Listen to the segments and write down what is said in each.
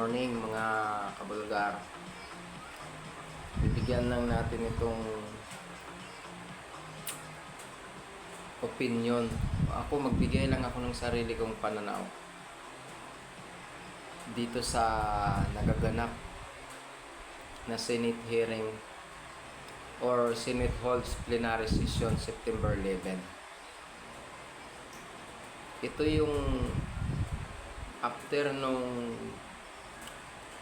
morning mga kabulgar. Bibigyan lang natin itong opinion. Magbigay lang ako ng sarili kong pananaw dito sa nagaganap na Senate hearing or Senate holds plenary session September 11. Ito yung after nung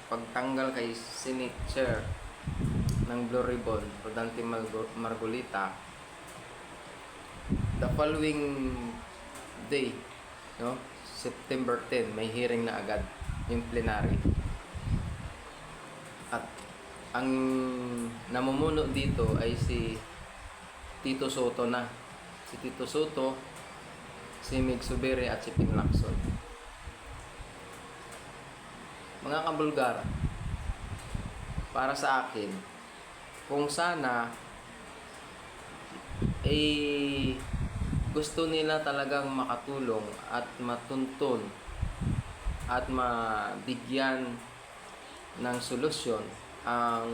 pagtanggal kay Senate Chair ng Blue Ribbon, Rodante Margolita, the following day, no, September 10, may hearing na agad yung plenary. At ang namumuno dito ay si Tito Soto na. Si Tito Soto, si Mig Zubiri at si Ping Lacson. Mga kabulgar, para sa akin, kung sana gusto nila talagang makatulong at matuntun at mabigyan ng solusyon ang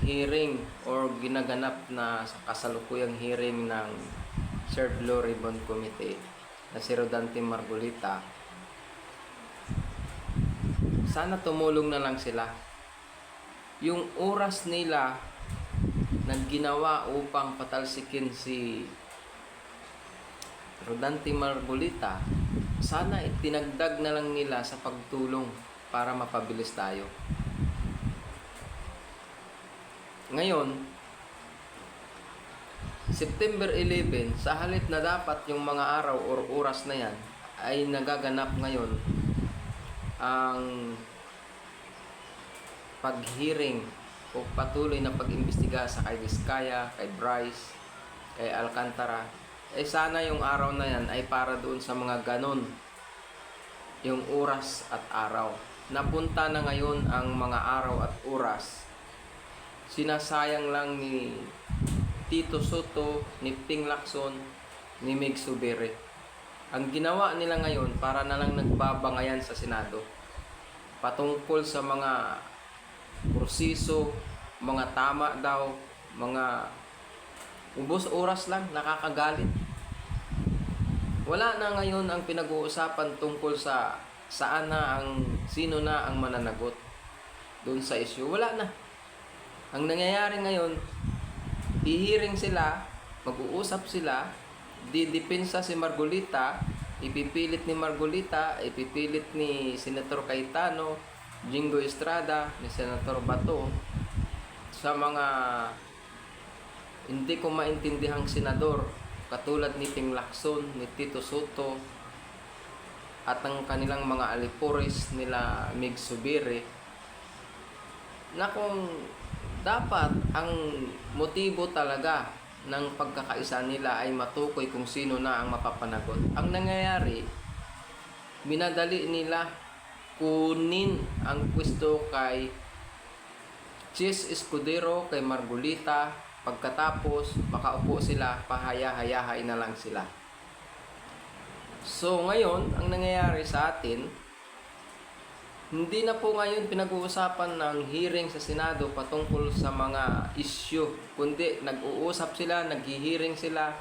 hearing or ginaganap na sa kasalukuyang hearing ng Sir Blue Ribbon Committee na si Rodante Margolita, sana tumulong na lang sila. Yung oras nila na ginawa upang patalsikin si Rodante Margolita, sana itinagdag na lang nila sa pagtulong para mapabilis tayo. Ngayon, September 11, sa halip na dapat yung mga araw or oras na yan ay nagaganap ngayon ang pag-hearing o patuloy na pag-imbestiga sa kay Vizcaya, kay Bryce, kay Alcantara, sana yung araw na yan ay para doon sa mga ganon, yung oras at araw. Napunta na ngayon ang mga araw at oras. Sinasayang lang ni Tito Soto, ni Ping Lacson, ni Mig Zubiri. Ang ginawa nila ngayon, para na lang nagbabangayan sa Senado patungkol sa mga proseso, mga tama daw, mga ubos oras lang, nakakagalit. Wala na ngayon ang pinag-uusapan tungkol sa saan na sino na ang mananagot doon sa issue. Wala na. Ang nangyayari ngayon, i-hearing sila, mag-uusap sila, didepensa si Margolita, ipipilit ni Margolita, ipipilit ni Senator Cayetano, Jingo Estrada, ni Senator Bato, sa mga hindi ko maintindihang senador, katulad ni Ping Lacson, ni Tito Soto, at ang kanilang mga alipores nila Mig Zubiri, na kung dapat ang motibo talaga ng pagkakaisa nila ay matukoy kung sino na ang mapapanagot. Ang nangyayari, minadali nila kunin ang pwesto kay Chis Escudero, kay Margolita, pagkatapos makaupo sila, pahaya-hayahay na lang sila. So ngayon, ang nangyayari sa atin, hindi na po ngayon pinag-uusapan ng hearing sa Senado patungkol sa mga issue, kundi nag-uusap sila, nag-hearing sila,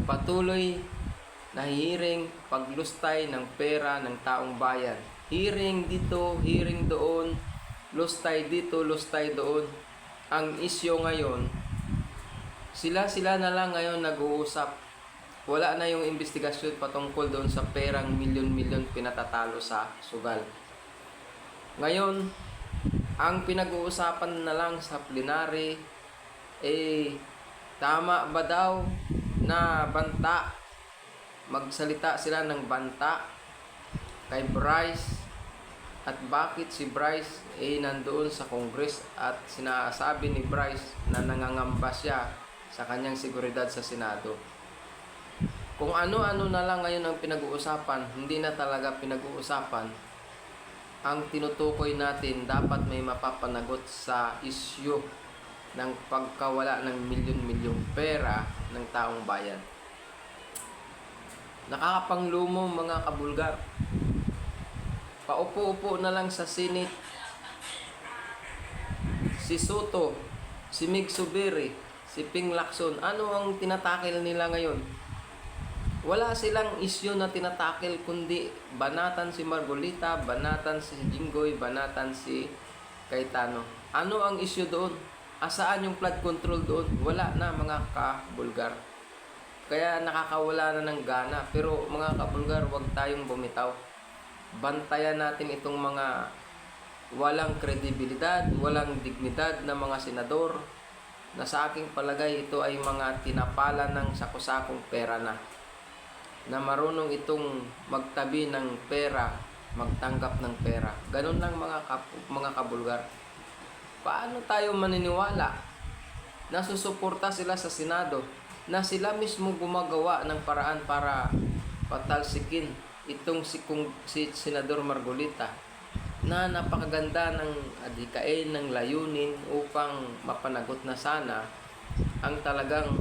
patuloy na hearing, paglustay ng pera ng taong bayan. Hearing dito, hearing doon, lustay dito, lustay doon. Ang issue ngayon, sila na lang ngayon nag-uusap. Wala na yung investigasyon patungkol doon sa perang milyon-milyon pinatatalo sa sugal. Ngayon, ang pinag-uusapan na lang sa plenary, tama ba daw na banta? Magsalita sila ng banta kay Bryce, at bakit si Bryce nandoon sa Congress at sinasabi ni Bryce na nangangamba siya sa kanyang seguridad sa Senado. Kung ano-ano na lang ngayon ang pinag-uusapan, hindi na talaga pinag-uusapan. Ang tinutukoy natin, dapat may mapapanagot sa issue ng pagkawala ng milyon-milyong pera ng taong bayan. Nakakapanglumo mga kabulgar. Paupo-upo na lang sa Senate si Soto, si Mig Subiri, si Ping Lacson. Ano ang tinatakil nila ngayon? Wala silang isyu na tinatakil kundi banatan si Margolita, banatan si Jinggoy, banatan si Cayetano. Ano ang isyu doon? Asaan yung flood control doon? Wala na, mga kabulgar. Kaya nakakawala na ng gana. Pero mga kabulgar, huwag tayong bumitaw. Bantayan natin itong mga walang kredibilidad, walang dignidad na mga senador na sa aking palagay ito ay mga tinapalan ng sakusakong pera na marunong itong magtabi ng pera, magtanggap ng pera. Ganun lang mga kabulgar. Paano tayo maniniwala na susuporta sila sa Senado na sila mismo gumagawa ng paraan para patalsikin itong si Senador Margolita na napakaganda ng adhikain ng layunin upang mapanagot na sana ang talagang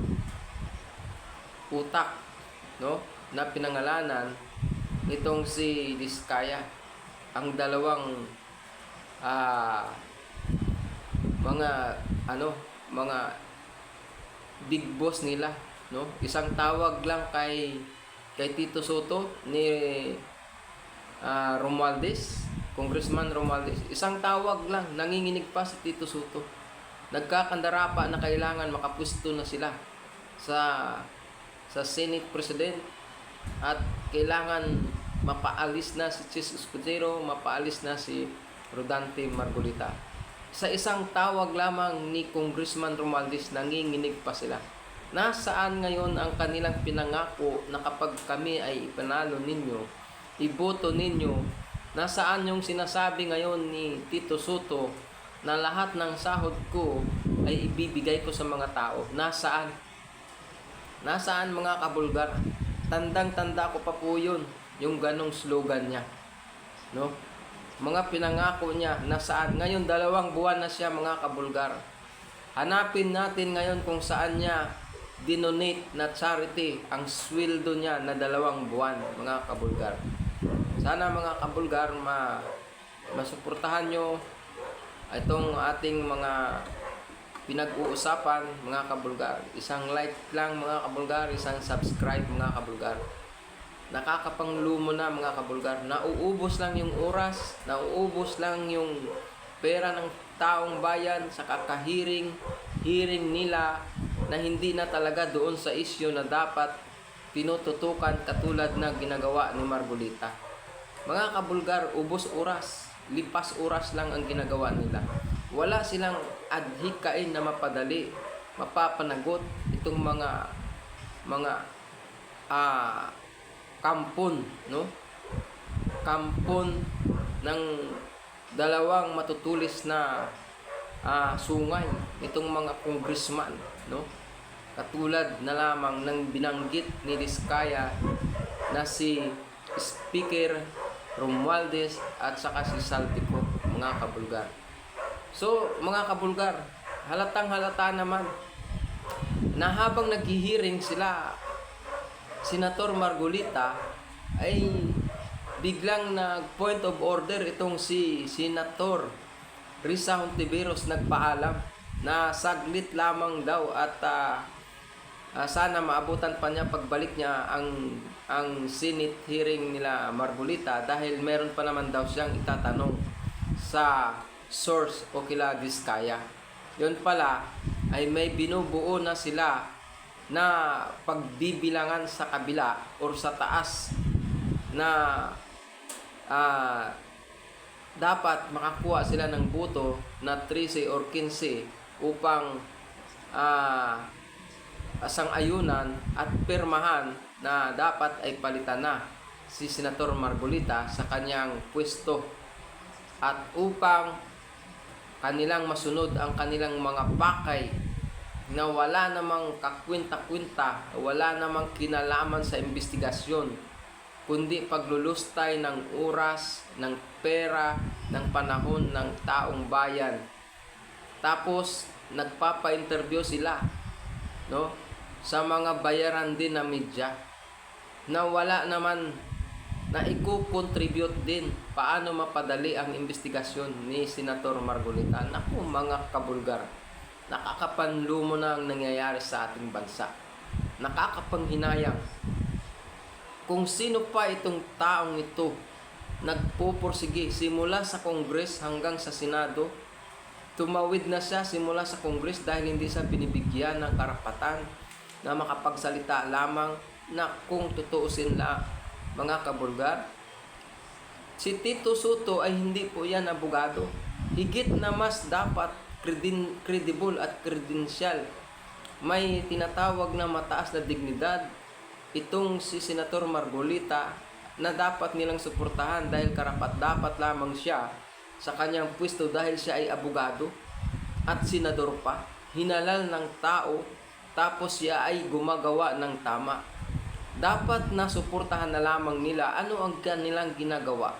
utak, no, na pinangalanan nitong si Diskaya, ang dalawang mga big boss nila, no. Isang tawag lang kay Tito Soto ni Romualdez, Congressman Romualdez. Isang tawag lang, nanginginig pa si Tito Soto. Nagkakandara pa na kailangan makapwesto na sila sa Senate President at kailangan mapaalis na si Chis Escudero, mapaalis na si Rodante Margolita. Sa isang tawag lamang ni Congressman Romualdez, nanginginig pa sila. Nasaan ngayon ang kanilang pinangako na kapag kami ay ipanalo ninyo, iboto ninyo? Nasaan yung sinasabi ngayon ni Tito Soto na lahat ng sahod ko ay ibibigay ko sa mga tao? Nasaan? Nasaan mga kabulgar? Tandang-tanda ko pa po yun, yung ganong slogan niya, no? Mga pinangako niya, nasaan? Ngayon 2 buwan na siya mga kabulgar. Hanapin natin ngayon kung saan niya dinonate na charity ang sweldo niya na 2 buwan mga kabulgar. Sana mga kabulgar masuportahan nyo itong ating mga pinag-uusapan mga kabulgar. Isang like lang mga kabulgar, isang subscribe mga kabulgar. Nakakapanglumo na mga kabulgar. Nauubos lang yung oras, nauubos lang yung pera ng taong bayan sa kakahiring nila na hindi na talaga doon sa isyu na dapat tinututukan katulad na ginagawa ni Margolita. Mga kabulgar, ubos oras, lipas oras lang ang ginagawa nila. Wala silang adhikain na mapadali, mapapanagot itong mga kampon, no? Kampon ng 2 matutulis na sungay itong mga congressman, no? Katulad na lamang ng binanggit ni Diskaya na si Speaker Romualdez at saka si Saltico mga kabulgar. So mga kabulgar, halatang halata naman na habang naghihiring sila Senator Margolita ay biglang point of order itong si Senator Risa Hontiveros nagpaalam na saglit lamang daw at sana maabutan pa niya pagbalik niya ang Senate hearing nila Margolita dahil meron pa naman daw siyang itatanong sa source o kila Diskaya. Yun pala ay may binubuo na sila na pagbibilangan sa kabila or sa taas na dapat makakuha sila ng boto na 13 or 15 upang sang-ayunan at pirmahan na dapat ay palitan na si Senator Margolita sa kanyang pwesto at upang kanilang masunod ang kanilang mga pakay na wala namang kakwinta-kwinta, wala namang kinalaman sa investigasyon, kundi paglulustay ng oras, ng pera, ng panahon ng taong bayan. Tapos nagpapa-interview sila, no, sa mga bayaran din na media na wala naman na i-contribute din paano mapadali ang investigasyon ni Senator Margolita. Naku mga kabulgar, nakakapanlumo na ang nangyayari sa ating bansa. Nakakapanghinayang kung sino pa itong taong ito nagpupursige simula sa Congress hanggang sa Senado. Tumawid na siya simula sa Congress dahil hindi siya binibigyan ng karapatan na makapagsalita lamang. Na kung tutuusin lang mga kabulgar, si Tito Soto ay hindi po yan abogado. Higit na mas dapat credible at credential, may tinatawag na mataas na dignidad itong si Senator Margolita na dapat nilang suportahan dahil karapat-dapat lamang siya sa kanyang pwesto dahil siya ay abogado at senador pa. Hinalal ng tao tapos siya ay gumagawa ng tama. Dapat na suportahan na lamang nila ano ang kanilang ginagawa.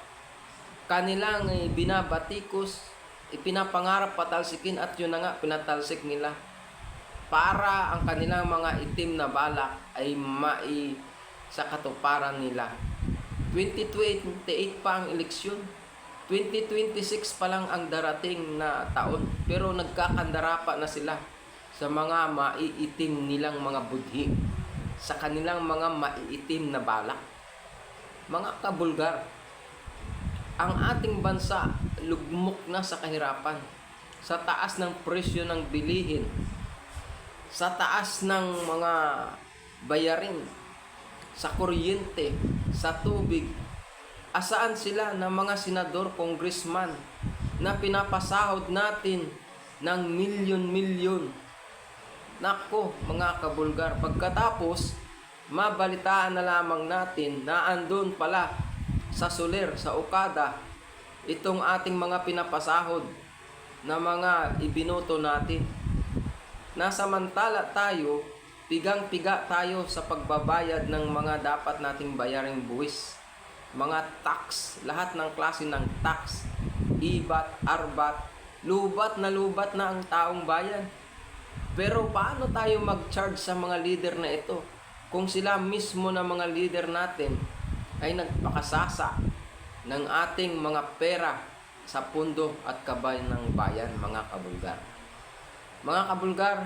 Kanilang binabatikos, ipinapangarap patalsikin at yun na nga pinatalsik nila para ang kanilang mga itim na balak ay sa katuparan nila. 2028 pa ang eleksyon. 2026 pa lang ang darating na taon pero nagkakandara pa na sila sa mga maiitim nilang mga budhi, sa kanilang mga maiitim na balak. Mga kabulgar, ang ating bansa lugmok na sa kahirapan, sa taas ng presyo ng bilihin, sa taas ng mga bayarin, sa kuryente, sa tubig. Asaan sila ng mga senador, congressman na pinapasahod natin ng milyon-milyon? Nako mga kabulgar, pagkatapos mabalitaan na lamang natin na andun pala sa Soler, sa Okada, itong ating mga pinapasahod na mga ibinoto natin. Nasamantala tayo, pigang-piga tayo sa pagbabayad ng mga dapat nating bayaring buwis, mga tax, lahat ng klase ng tax, ibat, arbat, lubat na ang taong bayan. Pero paano tayo mag-charge sa mga leader na ito kung sila mismo na mga leader natin ay nagpakasasa ng ating mga pera sa pundo at kabay ng bayan, mga kabulgar. Mga kabulgar,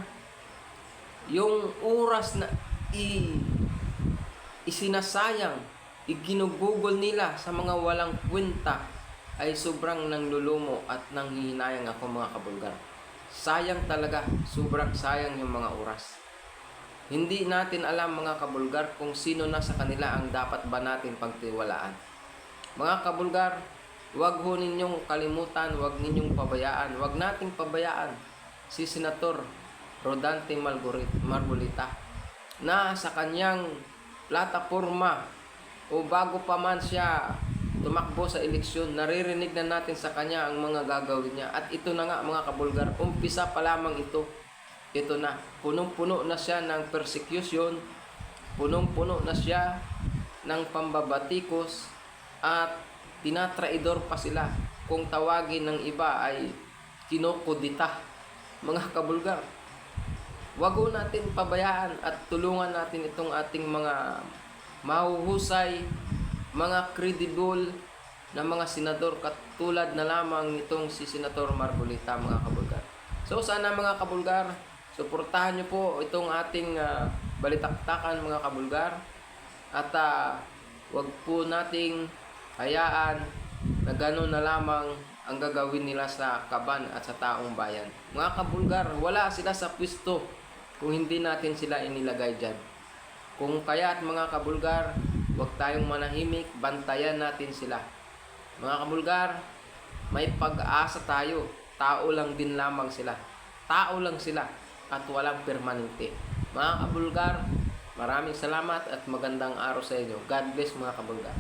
yung oras na isinasayang, iginugugol nila sa mga walang kwenta ay sobrang nanglulumo at nanghihinayang ako mga kabulgar. Sayang talaga, sobrang sayang yung mga oras. Hindi natin alam mga kabulgar kung sino na sa kanila ang dapat ba natin pagtiwalaan. Mga kabulgar, huwag ho ninyong kalimutan, huwag ninyong pabayaan, huwag nating pabayaan si Senator Rodante Margolita na sa kanyang plataforma o bago pa man siya tumakbo sa eleksyon, naririnig na natin sa kanya ang mga gagawin niya. At ito na nga mga kabulgar, umpisa pa lamang ito. Ito na, punong-puno na siya ng persecution, punong-puno na siya ng pambabatikos, at tinatraidor pa sila. Kung tawagin ng iba ay kinokudita. Mga kabulgar, wag natin pabayaan at tulungan natin itong ating mga mahuhusay, mga credible na mga senador katulad na lamang nitong si Senator Margolita, mga kabulgar. So sana mga kabulgar, suportahan nyo po itong ating balitaktakan mga kabulgar, at wag po nating hayaan na gano'n na lamang ang gagawin nila sa kaban at sa taong bayan. Mga kabulgar, wala sila sa pwesto kung hindi natin sila inilagay dyan. Kung kaya't mga kabulgar, huwag tayong manahimik, bantayan natin sila. Mga kabulgar, may pag-asa tayo. Tao lang din lamang sila. Tao lang sila at walang permanente. Mga kabulgar, maraming salamat at magandang araw sa inyo. God bless mga kabulgar.